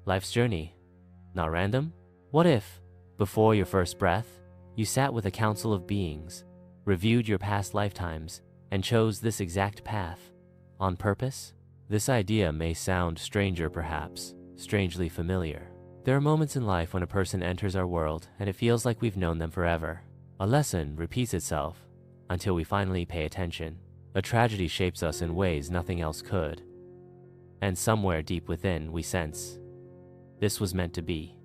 Life's journey, not random? What if, before your first breath, you sat with a council of beings, reviewed your past lifetimes, and chose this exact path, on purpose? This idea may sound stranger perhaps, strangely familiar. There are moments in life when a person enters our world and it feels like we've known them forever. A lesson repeats itself until we finally pay attention. A tragedy shapes us in ways nothing else could. And somewhere deep within we sense, this was meant to be.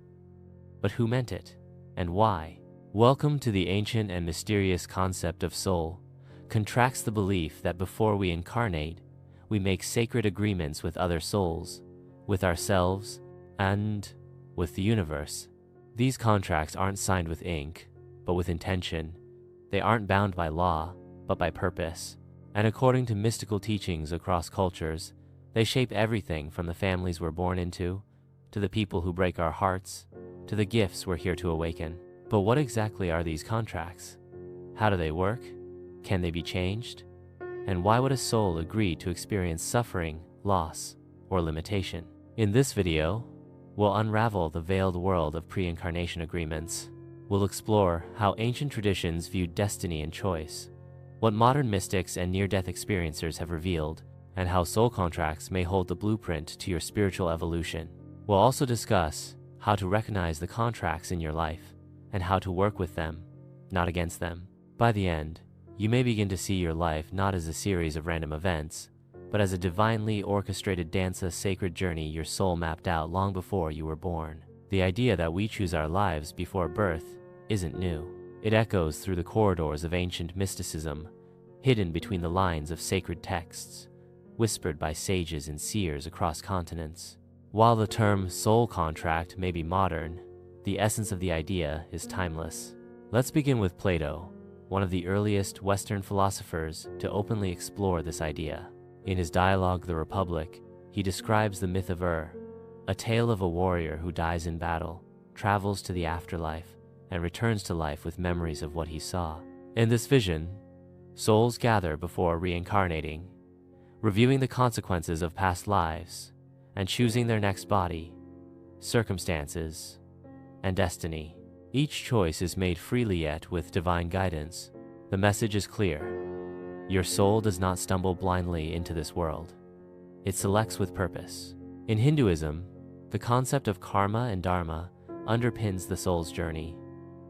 But who meant it? And why? Welcome to the ancient and mysterious concept of soul. Contracts the belief that before we incarnate, we make sacred agreements with other souls, with ourselves, and with the universe. These contracts aren't signed with ink, but with intention. They aren't bound by law, but by purpose. And according to mystical teachings across cultures, they shape everything from the families we're born into, to the people who break our hearts, to the gifts we're here to awaken. But what exactly are these contracts? How do they work? Can they be changed? And why would a soul agree to experience suffering, loss, or limitation? In this video, we'll unravel the veiled world of pre-incarnation agreements. We'll explore how ancient traditions viewed destiny and choice, what modern mystics and near-death experiencers have revealed, and how soul contracts may hold the blueprint to your spiritual evolution. We'll also discuss how to recognize the contracts in your life and how to work with them, not against them. By the end, you may begin to see your life not as a series of random events, but as a divinely orchestrated dance, a sacred journey your soul mapped out long before you were born. The idea that we choose our lives before birth isn't new. It echoes through the corridors of ancient mysticism, hidden between the lines of sacred texts, whispered by sages and seers across continents. While the term soul contract may be modern, the essence of the idea is timeless. Let's begin with Plato, one of the earliest Western philosophers to openly explore this idea. In his dialogue, The Republic, he describes the myth of a tale of a warrior who dies in battle, travels to the afterlife, and returns to life with memories of what he saw. In this vision, souls gather before reincarnating, reviewing the consequences of past lives, and choosing their next body, circumstances, and destiny. Each choice is made freely yet with divine guidance. The message is clear. Your soul does not stumble blindly into this world. It selects with purpose. In Hinduism, the concept of karma and dharma underpins the soul's journey.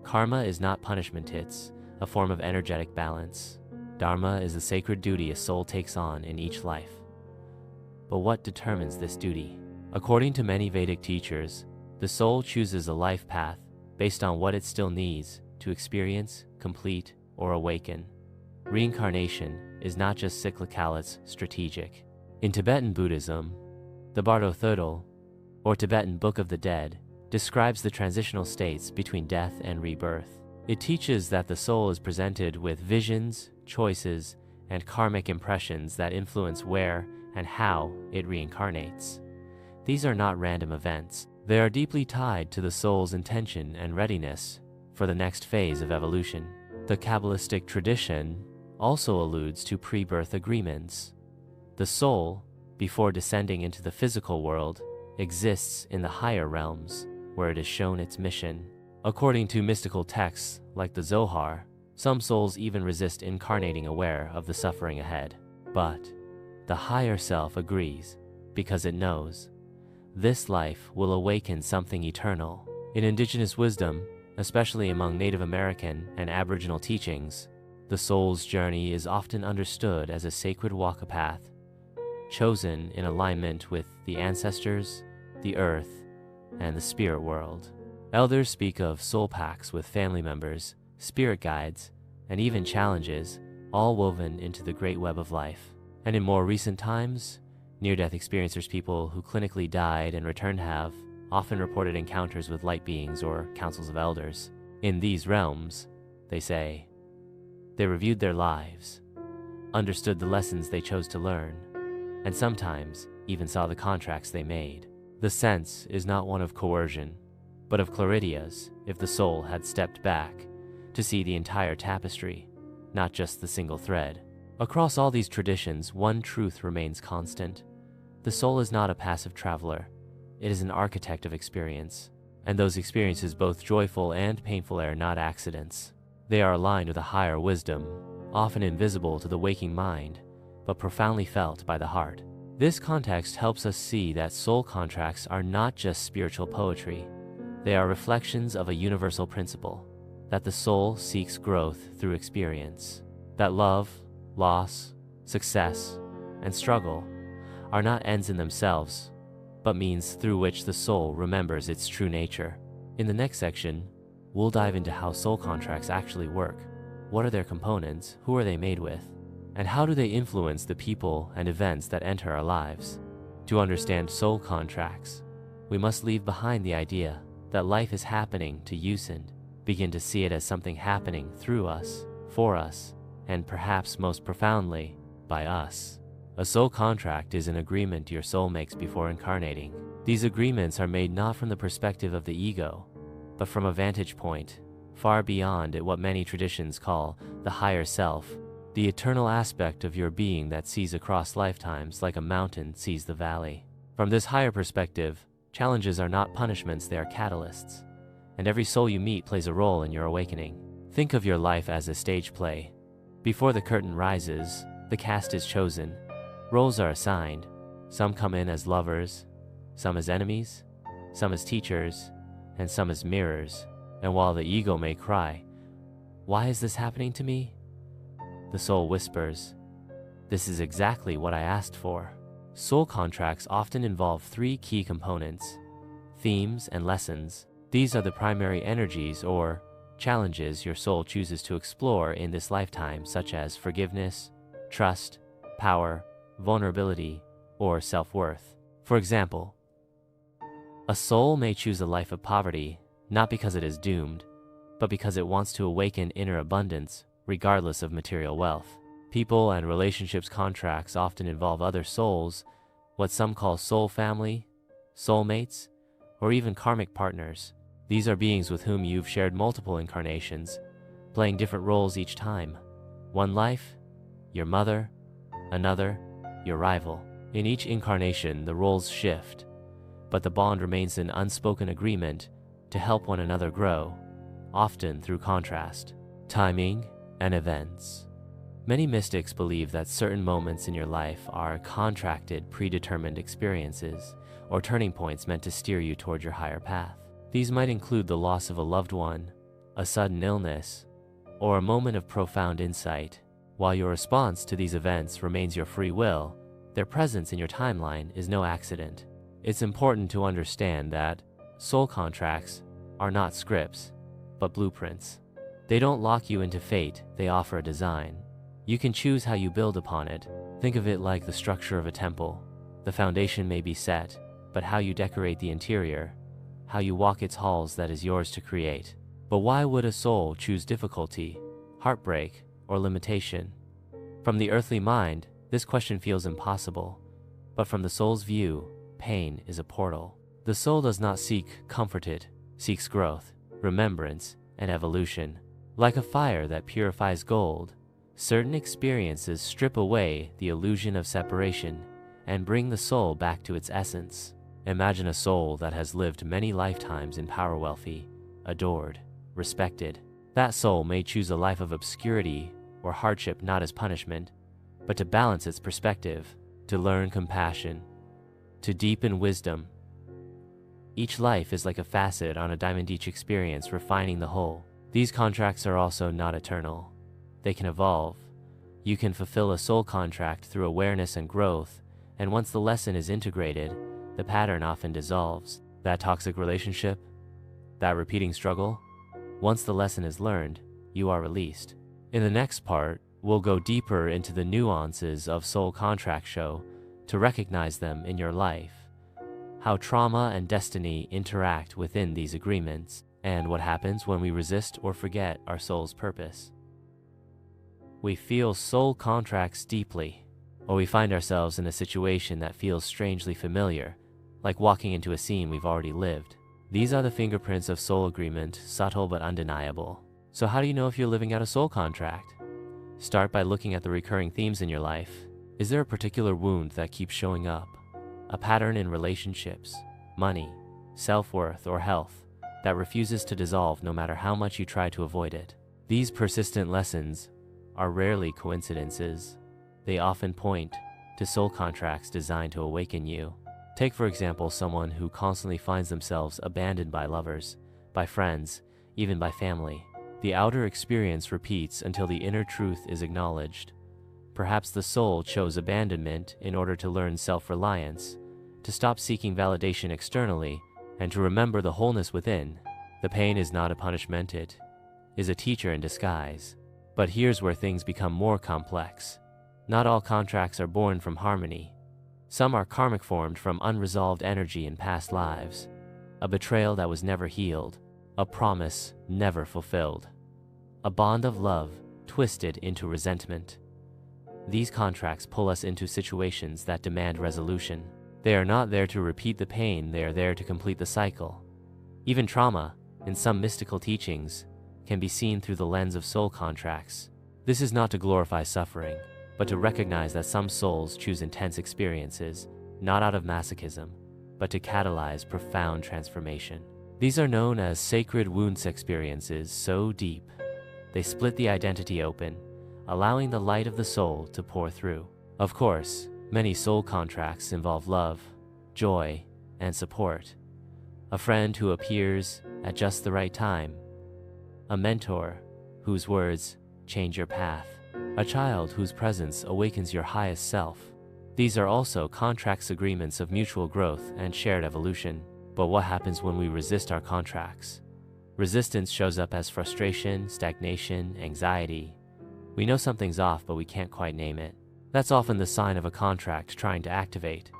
Karma is not punishment, it's a form of energetic balance. Dharma is the sacred duty a soul takes on in each life. But what determines this duty? According to many Vedic teachers, the soul chooses a life path based on what it still needs to experience, complete, or awaken. Reincarnation is not just cyclical, it's strategic. In Tibetan Buddhism, the Bardo Thödel, or Tibetan Book of the Dead, describes the transitional states between death and rebirth. It teaches that the soul is presented with visions, choices, and karmic impressions that influence where and how it reincarnates. These are not random events. They are deeply tied to the soul's intention and readiness for the next phase of evolution. The Kabbalistic tradition also alludes to pre-birth agreements. The soul, before descending into the physical world, exists in the higher realms, where it is shown its mission. According to mystical texts like the Zohar, some souls even resist incarnating aware of the suffering ahead. But the higher self agrees because it knows this life will awaken something eternal. In indigenous wisdom, especially among Native American and Aboriginal teachings, the soul's journey is often understood as a sacred walk path, chosen in alignment with the ancestors, the earth, and the spirit world. Elders speak of soul pacts with family members, spirit guides, and even challenges, all woven into the great web of life. And in more recent times, near-death experiencers, people who clinically died and returned, have often reported encounters with light beings or councils of elders. In these realms, they say, they reviewed their lives, understood the lessons they chose to learn, and sometimes even saw the contracts they made. The sense is not one of coercion, but of claridias, if the soul had stepped back to see the entire tapestry, not just the single thread. Across all these traditions, one truth remains constant. The soul is not a passive traveler. It is an architect of experience, and those experiences, both joyful and painful, are not accidents. They are aligned with a higher wisdom, often invisible to the waking mind, but profoundly felt by the heart. This context helps us see that soul contracts are not just spiritual poetry. They are reflections of a universal principle, that the soul seeks growth through experience, that love, loss, success, and struggle are not ends in themselves, but means through which the soul remembers its true nature. In the next section, we'll dive into how soul contracts actually work. What are their components, who are they made with, and how do they influence the people and events that enter our lives? To understand soul contracts, we must leave behind the idea that life is happening to use and begin to see it as something happening through us, for us, and perhaps most profoundly, by us. A soul contract is an agreement your soul makes before incarnating. These agreements are made not from the perspective of the ego, but from a vantage point far beyond what many traditions call the higher self, the eternal aspect of your being that sees across lifetimes like a mountain sees the valley. From this higher perspective, challenges are not punishments, they are catalysts, and every soul you meet plays a role in your awakening. Think of your life as a stage play. Before the curtain rises, the cast is chosen. Roles are assigned. Some come in as lovers, some as enemies, some as teachers, and some as mirrors. And while the ego may cry, "Why is this happening to me?" the soul whispers, "This is exactly what I asked for." Soul contracts often involve three key components: themes and lessons. These are the primary energies or challenges your soul chooses to explore in this lifetime, such as forgiveness, trust, power, vulnerability, or self-worth. For example, a soul may choose a life of poverty, not because it is doomed, but because it wants to awaken inner abundance, regardless of material wealth. People and relationships contracts often involve other souls, what some call soul family, soulmates, or even karmic partners. These are beings with whom you've shared multiple incarnations, playing different roles each time. One life, your mother; another, your rival. In each incarnation, the roles shift, but the bond remains an unspoken agreement to help one another grow, often through contrast, timing, and events. Many mystics believe that certain moments in your life are contracted, predetermined experiences or turning points meant to steer you toward your higher path. These might include the loss of a loved one, a sudden illness, or a moment of profound insight. While your response to these events remains your free will, their presence in your timeline is no accident. It's important to understand that soul contracts are not scripts, but blueprints. They don't lock you into fate, they offer a design. You can choose how you build upon it. Think of it like the structure of a temple. The foundation may be set, but how you decorate the interior, how you walk its halls, that is yours to create. But why would a soul choose difficulty, heartbreak, or limitation? From the earthly mind, this question feels impossible, but from the soul's view, pain is a portal. The soul does not seek comfort, it seeks growth, remembrance, and evolution. Like a fire that purifies gold, certain experiences strip away the illusion of separation and bring the soul back to its essence. Imagine a soul that has lived many lifetimes in power, wealthy, adored, respected. That soul may choose a life of obscurity or hardship not as punishment, but to balance its perspective, to learn compassion, to deepen wisdom. Each life is like a facet on a diamond, each experience refining the whole. These contracts are also not eternal. They can evolve. You can fulfill a soul contract through awareness and growth, and once the lesson is integrated, the pattern often dissolves. That toxic relationship, that repeating struggle, once the lesson is learned, you are released. In the next part, we'll go deeper into the nuances of soul contract show to recognize them in your life, how trauma and destiny interact within these agreements, and what happens when we resist or forget our soul's purpose. We feel soul contracts deeply, or we find ourselves in a situation that feels strangely familiar, like walking into a scene we've already lived. These are the fingerprints of soul agreement, subtle but undeniable. So how do you know if you're living out a soul contract? Start by looking at the recurring themes in your life. Is there a particular wound that keeps showing up? A pattern in relationships, money, self-worth, or health that refuses to dissolve no matter how much you try to avoid it. These persistent lessons are rarely coincidences. They often point to soul contracts designed to awaken you. Take, for example, someone who constantly finds themselves abandoned by lovers, by friends, even by family. The outer experience repeats until the inner truth is acknowledged. Perhaps the soul chose abandonment in order to learn self-reliance, to stop seeking validation externally, and to remember the wholeness within. The pain is not a punishment, it is a teacher in disguise. But here's where things become more complex. Not all contracts are born from harmony. Some are karmic, formed from unresolved energy in past lives. A betrayal that was never healed, a promise never fulfilled, a bond of love twisted into resentment. These contracts pull us into situations that demand resolution. They are not there to repeat the pain, they are there to complete the cycle. Even trauma, in some mystical teachings, can be seen through the lens of soul contracts. This is not to glorify suffering, but to recognize that some souls choose intense experiences, not out of masochism, but to catalyze profound transformation. These are known as sacred wounds, experiences so deep, they split the identity open, allowing the light of the soul to pour through. Of course, many soul contracts involve love, joy, and support. A friend who appears at just the right time, a mentor whose words change your path, a child whose presence awakens your highest self. These are also contracts, agreements of mutual growth and shared evolution. But what happens when we resist our contracts? Resistance shows up as frustration, stagnation, anxiety. We know something's off, but we can't quite name it. That's often the sign of a contract trying to activate,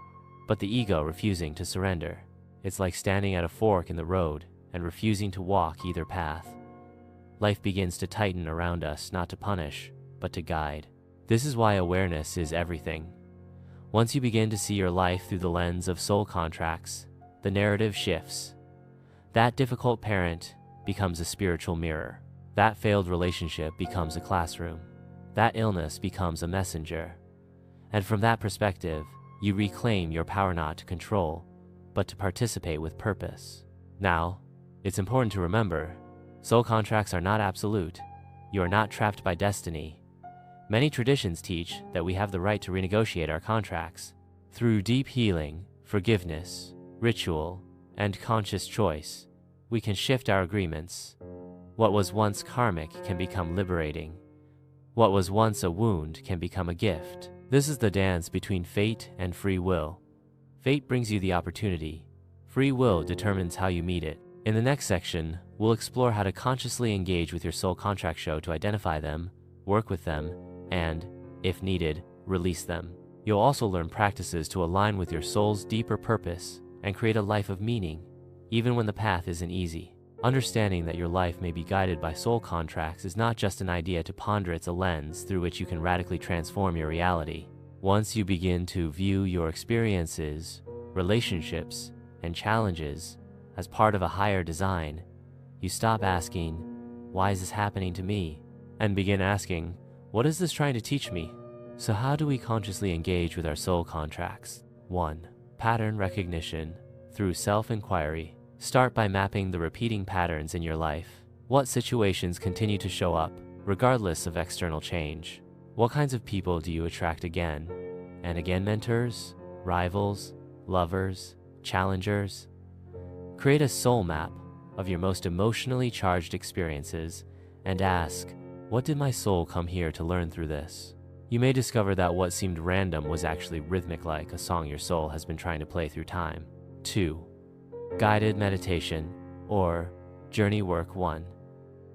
but the ego refusing to surrender. It's like standing at a fork in the road and refusing to walk either path. Life begins to tighten around us, not to punish, but to guide. This is why awareness is everything. Once you begin to see your life through the lens of soul contracts, the narrative shifts. That difficult parent becomes a spiritual mirror. That failed relationship becomes a classroom. That illness becomes a messenger. And from that perspective, you reclaim your power not to control, but to participate with purpose. Now, it's important to remember, soul contracts are not absolute. You are not trapped by destiny. Many traditions teach that we have the right to renegotiate our contracts. Through deep healing, forgiveness, ritual, and conscious choice, we can shift our agreements. What was once karmic can become liberating. What was once a wound can become a gift. This is the dance between fate and free will. Fate brings you the opportunity. Free will determines how you meet it. In the next section, we'll explore how to consciously engage with your soul contract show to identify them, work with them, and, if needed, release them. You'll also learn practices to align with your soul's deeper purpose and create a life of meaning, even when the path isn't easy. Understanding that your life may be guided by soul contracts is not just an idea to ponder, it's a lens through which you can radically transform your reality. Once you begin to view your experiences, relationships, and challenges as part of a higher design, you stop asking, "Why is this happening to me?" and begin asking, "What is this trying to teach me?" So how do we consciously engage with our soul contracts? 1. Pattern recognition. Through self-inquiry, start by mapping the repeating patterns in your life. What situations continue to show up, regardless of external change? What kinds of people do you attract again and again? Mentors, rivals, lovers, challengers? Create a soul map of your most emotionally charged experiences and ask, what did my soul come here to learn through this? You may discover that what seemed random was actually rhythmic, like a song your soul has been trying to play through time. 2. Guided meditation, or journey work. 1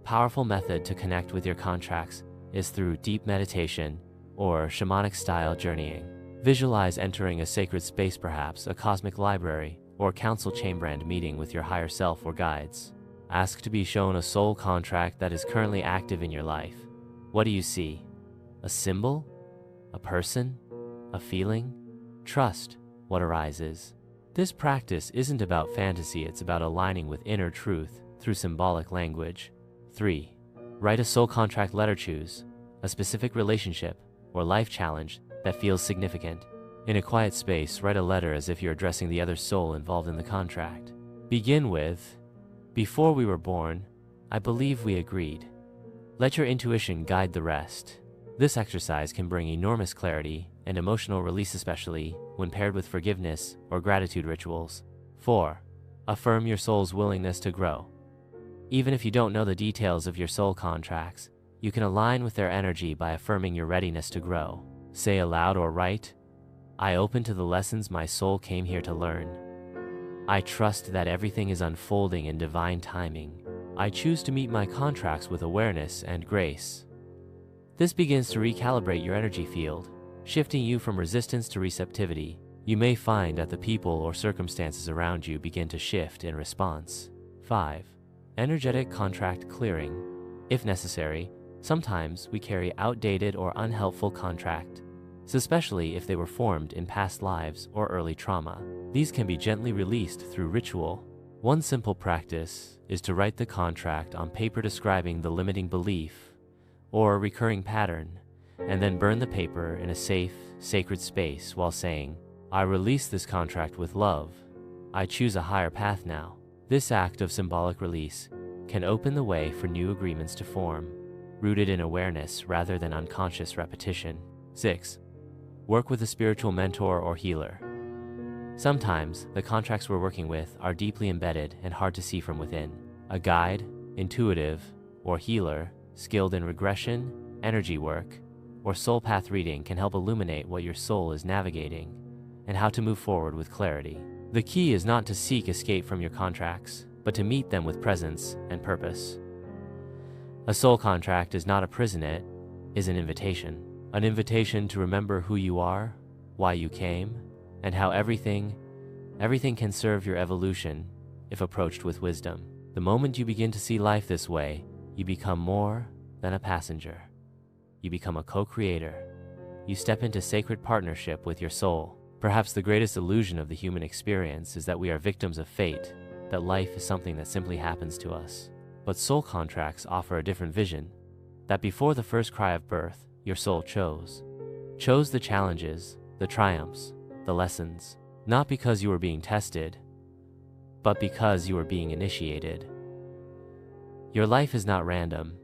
powerful method to connect with your contracts is through deep meditation or shamanic style journeying. Visualize entering a sacred space, perhaps a cosmic library or council chamber, and meeting with your higher self or guides. Ask to be shown a soul contract that is currently active in your life. What do you see? A symbol? A person? A feeling? Trust what arises. This practice isn't about fantasy, it's about aligning with inner truth through symbolic language. 3. Write a soul contract letter. Choose a specific relationship or life challenge that feels significant. In a quiet space, write a letter as if you're addressing the other soul involved in the contract. Begin with, "Before we were born, I believe we agreed." Let your intuition guide the rest. This exercise can bring enormous clarity and emotional release, especially when paired with forgiveness or gratitude rituals. 4. Affirm your soul's willingness to grow. Even if you don't know the details of your soul contracts, you can align with their energy by affirming your readiness to grow. Say aloud or write, "I open to the lessons my soul came here to learn. I trust that everything is unfolding in divine timing. I choose to meet my contracts with awareness and grace." This begins to recalibrate your energy field, shifting you from resistance to receptivity. You may find that the people or circumstances around you begin to shift in response. 5. Energetic contract clearing. If necessary, sometimes we carry outdated or unhelpful contracts, especially if they were formed in past lives or early trauma. These can be gently released through ritual. One simple practice is to write the contract on paper describing the limiting belief or recurring pattern, and then burn the paper in a safe, sacred space while saying, "I release this contract with love. I choose a higher path now." This act of symbolic release can open the way for new agreements to form, rooted in awareness rather than unconscious repetition. 6. Work with a spiritual mentor or healer. Sometimes, the contracts we're working with are deeply embedded and hard to see from within. A guide, intuitive, or healer skilled in regression, energy work, or soul path reading can help illuminate what your soul is navigating and how to move forward with clarity. The key is not to seek escape from your contracts, but to meet them with presence and purpose. A soul contract is not a prison, it is an invitation. An invitation to remember who you are, why you came, and how everything can serve your evolution if approached with wisdom. The moment you begin to see life this way, you become more than a passenger. You become a co-creator. You step into sacred partnership with your soul. Perhaps the greatest illusion of the human experience is that we are victims of fate, that life is something that simply happens to us. But soul contracts offer a different vision, that before the first cry of birth, your soul chose the challenges, the triumphs, the lessons, not because you were being tested, but because you were being initiated. Your life is not random.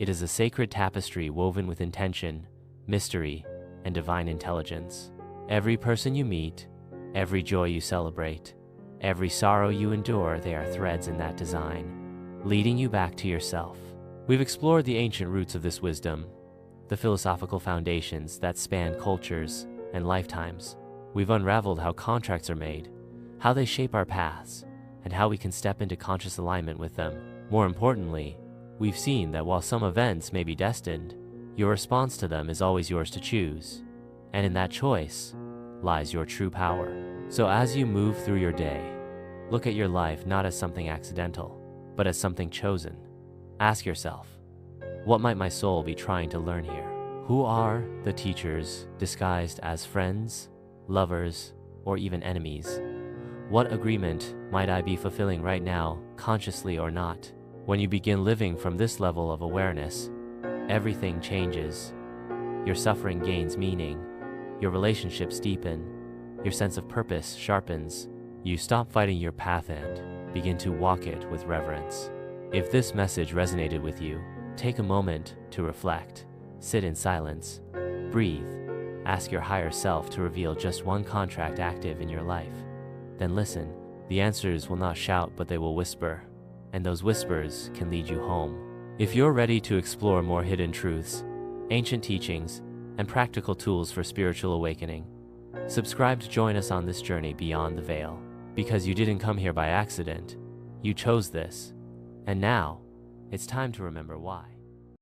It is a sacred tapestry woven with intention, mystery, and divine intelligence. Every person you meet, every joy you celebrate, every sorrow you endure, they are threads in that design, leading you back to yourself. We've explored the ancient roots of this wisdom, the philosophical foundations that span cultures and lifetimes. We've unraveled how contracts are made, how they shape our paths, and how we can step into conscious alignment with them. More importantly, we've seen that while some events may be destined, your response to them is always yours to choose. And in that choice lies your true power. So as you move through your day, look at your life not as something accidental, but as something chosen. Ask yourself, what might my soul be trying to learn here? Who are the teachers disguised as friends, lovers, or even enemies? What agreement might I be fulfilling right now, consciously or not? When you begin living from this level of awareness, everything changes. Your suffering gains meaning, your relationships deepen, your sense of purpose sharpens. You stop fighting your path and begin to walk it with reverence. If this message resonated with you, take a moment to reflect, sit in silence, breathe, ask your higher self to reveal just one contract active in your life. Then listen. The answers will not shout, but they will whisper, and those whispers can lead you home. If you're ready to explore more hidden truths, ancient teachings, and practical tools for spiritual awakening, subscribe to join us on this journey beyond the veil. Because you didn't come here by accident, you chose this, and now it's time to remember why.